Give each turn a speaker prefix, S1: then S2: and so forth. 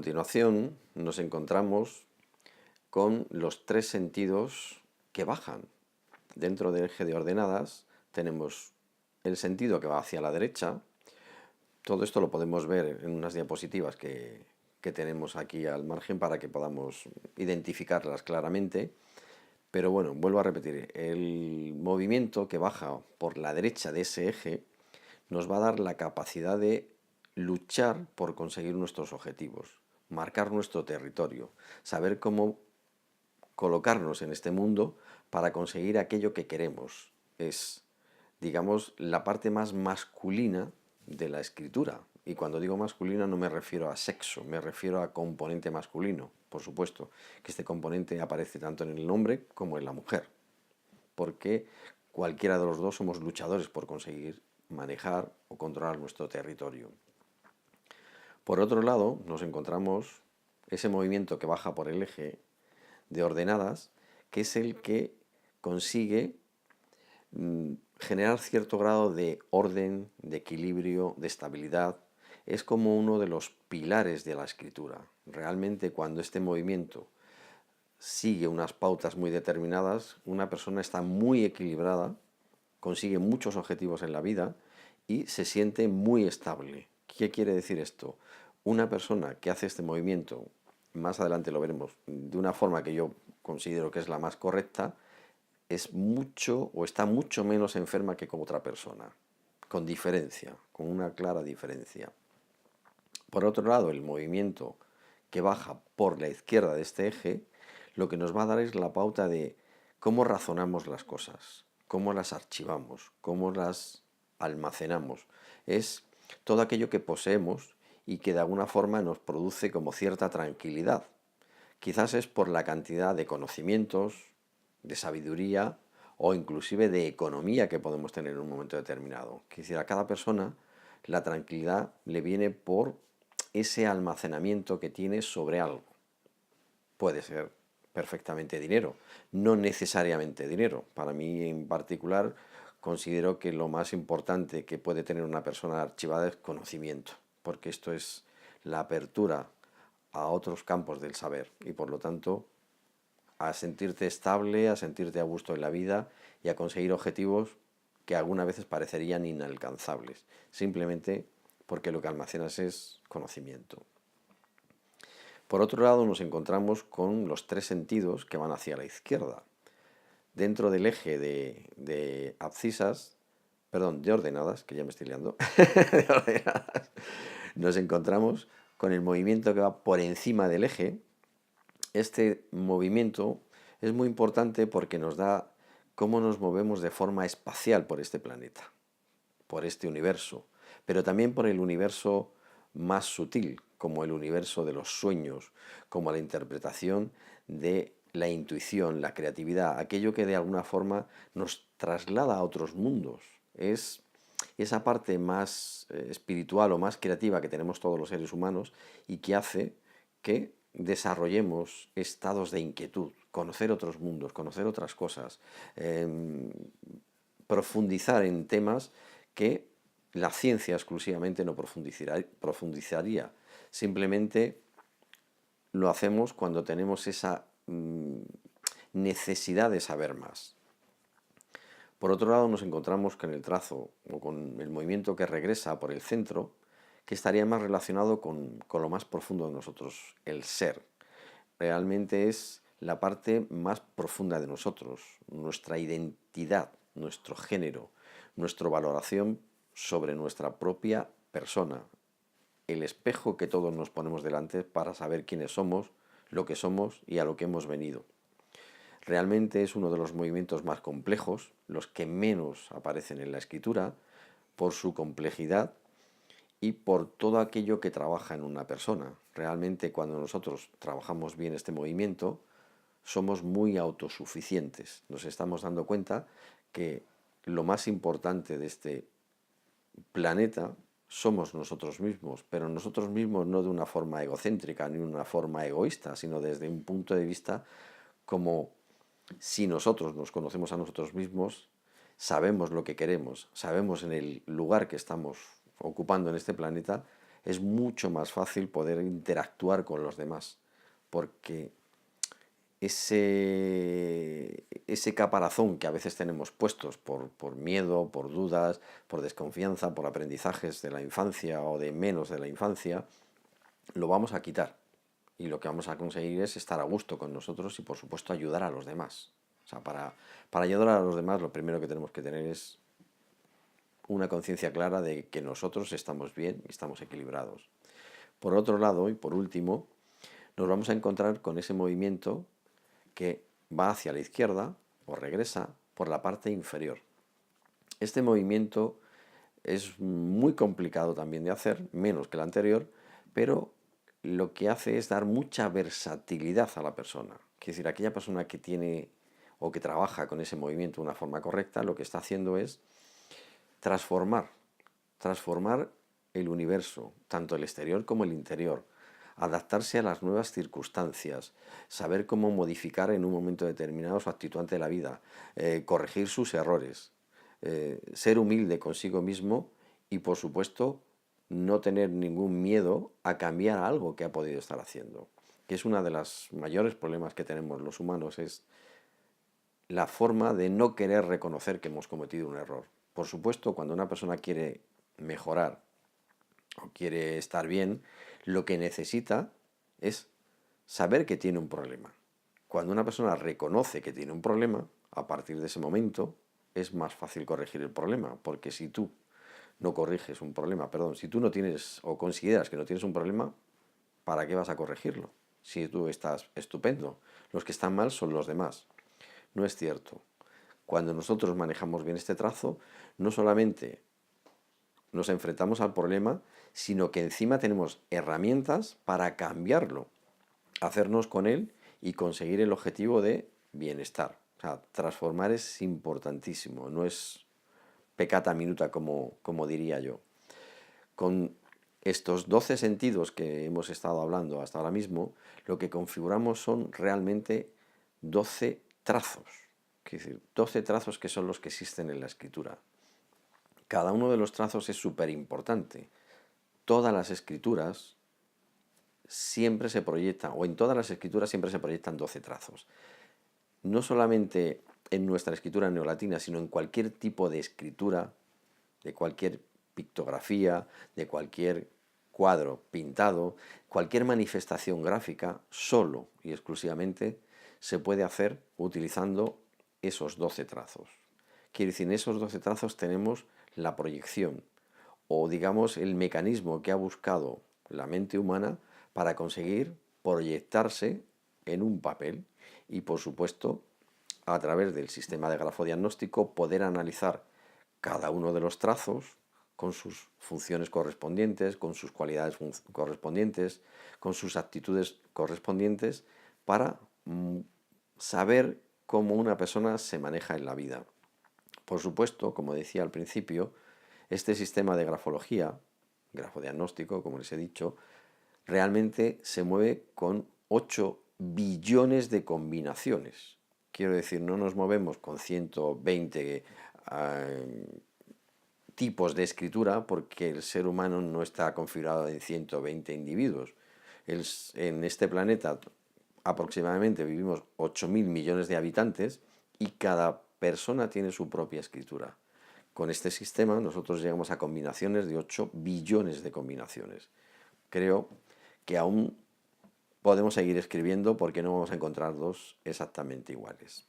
S1: continuación nos encontramos con los tres sentidos que bajan. Dentro del eje de ordenadas tenemos el sentido que va hacia la derecha. Todo esto lo podemos ver en unas diapositivas que tenemos aquí al margen para que podamos identificarlas claramente. Pero bueno, vuelvo a repetir, el movimiento que baja por la derecha de ese eje nos va a dar la capacidad de luchar por conseguir nuestros objetivos, marcar nuestro territorio, saber cómo colocarnos en este mundo para conseguir aquello que queremos. Es, digamos, la parte más masculina de la escritura. Y cuando digo masculina no me refiero a sexo, me refiero a componente masculino, por supuesto, que este componente aparece tanto en el hombre como en la mujer, porque cualquiera de los dos somos luchadores por conseguir manejar o controlar nuestro territorio. Por otro lado, nos encontramos ese movimiento que baja por el eje de ordenadas, que es el que consigue generar cierto grado de orden, de equilibrio, de estabilidad. Es como uno de los pilares de la escritura. Realmente cuando este movimiento sigue unas pautas muy determinadas, una persona está muy equilibrada, consigue muchos objetivos en la vida y se siente muy estable. ¿Qué quiere decir esto? Una persona que hace este movimiento, más adelante lo veremos, de una forma que yo considero que es la más correcta, es mucho o está mucho menos enferma que con otra persona, con diferencia, con una clara diferencia. Por otro lado, el movimiento que baja por la izquierda de este eje, lo que nos va a dar es la pauta de cómo razonamos las cosas, cómo las archivamos, cómo las almacenamos. Es todo aquello que poseemos y que de alguna forma nos produce como cierta tranquilidad. Quizás es por la cantidad de conocimientos, de sabiduría o inclusive de economía que podemos tener en un momento determinado. Es decir, a cada persona la tranquilidad le viene por ese almacenamiento que tiene sobre algo. Puede ser perfectamente dinero, no necesariamente dinero. Para mí en particular considero que lo más importante que puede tener una persona archivada es conocimiento, porque esto es la apertura a otros campos del saber y por lo tanto a sentirte estable, a sentirte a gusto en la vida y a conseguir objetivos que algunas veces parecerían inalcanzables, simplemente porque lo que almacenas es conocimiento. Por otro lado, nos encontramos con los tres sentidos que van hacia la izquierda. Dentro del eje de abscisas, perdón, de ordenadas, que ya me estoy liando, de ordenadas, nos encontramos con el movimiento que va por encima del eje. Este movimiento es muy importante porque nos da cómo nos movemos de forma espacial por este planeta, por este universo, pero también por el universo más sutil, como el universo de los sueños, como la interpretación de la intuición, la creatividad, aquello que de alguna forma nos traslada a otros mundos. Es esa parte más espiritual o más creativa que tenemos todos los seres humanos y que hace que desarrollemos estados de inquietud, conocer otros mundos, conocer otras cosas, profundizar en temas que la ciencia exclusivamente no profundizaría. Simplemente lo hacemos cuando tenemos esa necesidad de saber más. Por otro lado, nos encontramos con el trazo o con el movimiento que regresa por el centro, que estaría más relacionado con lo más profundo de nosotros, el ser. Realmente es la parte más profunda de nosotros, nuestra identidad, nuestro género, nuestra valoración sobre nuestra propia persona, el espejo que todos nos ponemos delante para saber quiénes somos, lo que somos y a lo que hemos venido. Realmente es uno de los movimientos más complejos, los que menos aparecen en la escritura, por su complejidad y por todo aquello que trabaja en una persona. Realmente cuando nosotros trabajamos bien este movimiento, somos muy autosuficientes. Nos estamos dando cuenta que lo más importante de este planeta somos nosotros mismos, pero nosotros mismos no de una forma egocéntrica ni de una forma egoísta, sino desde un punto de vista como si nosotros nos conocemos a nosotros mismos, sabemos lo que queremos, sabemos en el lugar que estamos ocupando en este planeta, es mucho más fácil poder interactuar con los demás, porque ese caparazón que a veces tenemos puestos por miedo, por dudas, por desconfianza, por aprendizajes de la infancia o de menos de la infancia, lo vamos a quitar. Y lo que vamos a conseguir es estar a gusto con nosotros y, por supuesto, ayudar a los demás. O sea, para ayudar a los demás, lo primero que tenemos que tener es una conciencia clara de que nosotros estamos bien y estamos equilibrados. Por otro lado, y por último, nos vamos a encontrar con ese movimiento que va hacia la izquierda o regresa por la parte inferior. Este movimiento es muy complicado también de hacer, menos que el anterior, pero lo que hace es dar mucha versatilidad a la persona. Es decir, aquella persona que tiene o que trabaja con ese movimiento de una forma correcta, lo que está haciendo es transformar el universo, tanto el exterior como el interior, adaptarse a las nuevas circunstancias, saber cómo modificar en un momento determinado su actitud ante la vida, corregir sus errores, ser humilde consigo mismo y, por supuesto, no tener ningún miedo a cambiar algo que ha podido estar haciendo. Que es uno de los mayores problemas que tenemos los humanos, es la forma de no querer reconocer que hemos cometido un error. Por supuesto, cuando una persona quiere mejorar o quiere estar bien, lo que necesita es saber que tiene un problema. Cuando una persona reconoce que tiene un problema, a partir de ese momento es más fácil corregir el problema, porque si tú no corriges un problema, perdón, si tú no tienes o consideras que no tienes un problema, ¿para qué vas a corregirlo? Si tú estás estupendo, los que están mal son los demás. No es cierto. Cuando nosotros manejamos bien este trazo, no solamente nos enfrentamos al problema, sino que encima tenemos herramientas para cambiarlo, hacernos con él y conseguir el objetivo de bienestar. O sea, transformar es importantísimo, no es peccata minuta como diría yo. Con estos 12 sentidos que hemos estado hablando hasta ahora mismo, lo que configuramos son realmente 12 trazos. Es decir, 12 trazos que son los que existen en la escritura. Cada uno de los trazos es súper importante. Todas las escrituras siempre se proyectan, o en todas las escrituras siempre se proyectan 12 trazos. No solamente en nuestra escritura neolatina, sino en cualquier tipo de escritura, de cualquier pictografía, de cualquier cuadro pintado, cualquier manifestación gráfica, solo y exclusivamente se puede hacer utilizando esos 12 trazos. Quiere decir, en esos 12 trazos tenemos la proyección, o digamos el mecanismo que ha buscado la mente humana para conseguir proyectarse en un papel y, por supuesto, a través del sistema de grafodiagnóstico poder analizar cada uno de los trazos con sus funciones correspondientes, con sus cualidades correspondientes, con sus actitudes correspondientes para saber cómo una persona se maneja en la vida. Por supuesto, como decía al principio, este sistema de grafología, grafodiagnóstico, como les he dicho, realmente se mueve con 8 billones de combinaciones. Quiero decir, no nos movemos con 120 tipos de escritura porque el ser humano no está configurado en 120 individuos. En este planeta aproximadamente vivimos 8.000 millones de habitantes y cada persona tiene su propia escritura. Con este sistema nosotros llegamos a combinaciones de 8 billones de combinaciones. Creo que aún podemos seguir escribiendo porque no vamos a encontrar dos exactamente iguales.